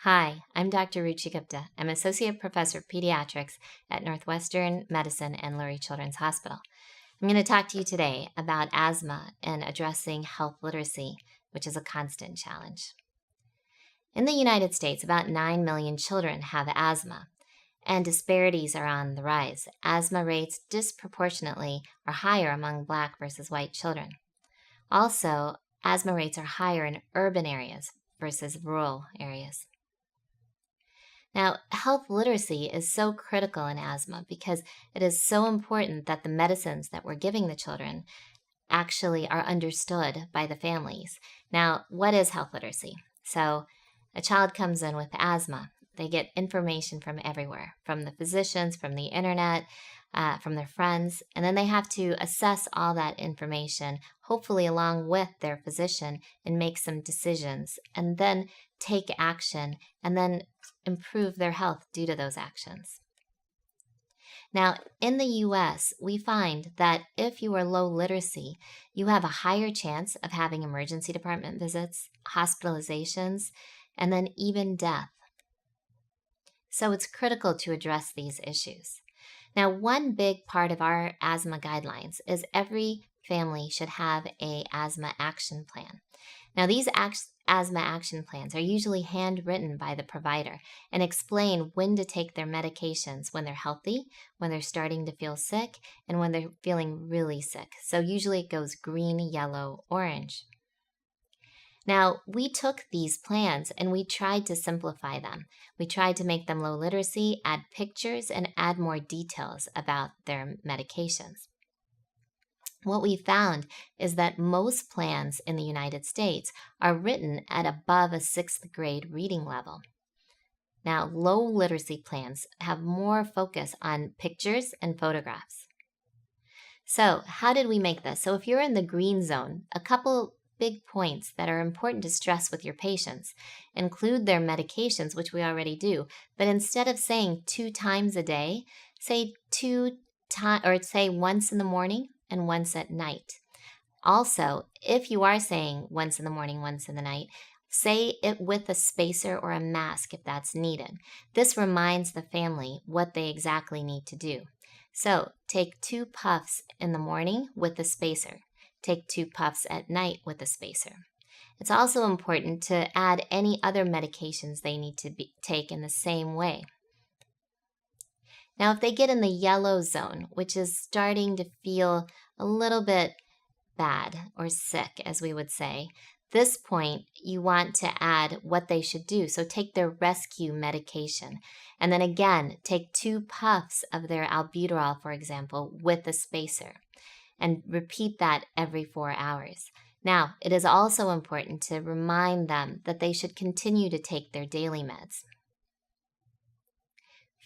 Hi, I'm Dr. Ruchi Gupta. I'm Associate Professor of Pediatrics at Northwestern Medicine and Lurie Children's Hospital. I'm going to talk to you today about asthma and addressing health literacy, which is a constant challenge. In the United States, about 9 million children have asthma, and disparities are on the rise. Asthma rates disproportionately are higher among Black versus white children. Also, asthma rates are higher in urban areas versus rural areas. Now, health literacy is so critical in asthma because it is so important that the medicines that we're giving the children actually are understood by the families. Now, what is health literacy? So, a child comes in with asthma. They get information from everywhere, from the physicians, from the internet, from their friends, and then they have to assess all that information, hopefully along with their physician, and make some decisions, and then take action, and then improve their health due to those actions. Now, in the US, we find that if you are low literacy, you have a higher chance of having emergency department visits, hospitalizations, and then even death. So it's critical to address these issues. Now, one big part of our asthma guidelines is every family should have an asthma action plan. Now, these asthma action plans are usually handwritten by the provider and explain when to take their medications when they're healthy, when they're starting to feel sick, and when they're feeling really sick. So usually it goes green, yellow, orange. Now, we took these plans and we tried to simplify them. We tried to make them low literacy, add pictures, and add more details about their medications. What we found is that most plans in the United States are written at above a 6th grade reading level. Now, low literacy plans have more focus on pictures and photographs. So, how did we make this? So, if you're in the green zone, a couple big points that are important to stress with your patients include their medications, which we already do, but instead of saying 2 times a day, say say once in the morning and once at night. Also, if you are saying once in the morning, once in the night, say it with a spacer or a mask if that's needed. This reminds the family what they exactly need to do. So, take 2 puffs in the morning with a spacer. Take 2 puffs at night with a spacer. It's also important to add any other medications they need to take in the same way. Now, if they get in the yellow zone, which is starting to feel a little bit bad or sick, as we would say, this point you want to add what they should do. So take their rescue medication. And then again, take 2 puffs of their albuterol, for example, with a spacer. And repeat that every 4 hours. Now, it is also important to remind them that they should continue to take their daily meds.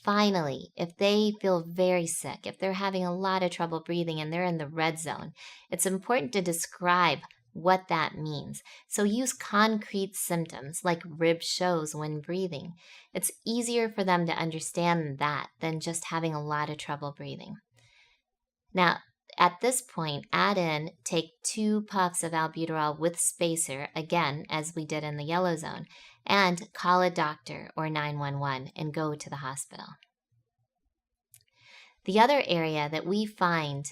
Finally, if they feel very sick, if they're having a lot of trouble breathing and they're in the red zone, it's important to describe what that means. So use concrete symptoms like rib shows when breathing. It's easier for them to understand that than just having a lot of trouble breathing. Now, at this point, take 2 puffs of albuterol with spacer, again, as we did in the yellow zone, and call a doctor or 911 and go to the hospital. The other area that we find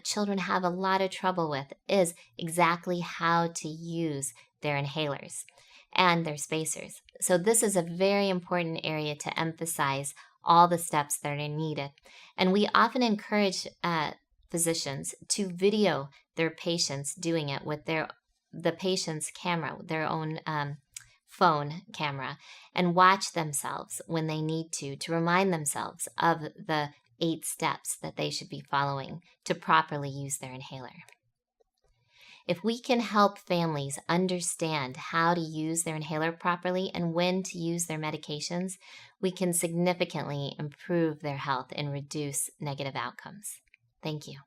children have a lot of trouble with is exactly how to use their inhalers and their spacers. So this is a very important area to emphasize all the steps that are needed. And we often encourage physicians to video their patients doing it with the patient's camera, their own phone camera, and watch themselves when they need to remind themselves of the 8 steps that they should be following to properly use their inhaler. If we can help families understand how to use their inhaler properly and when to use their medications, we can significantly improve their health and reduce negative outcomes. Thank you.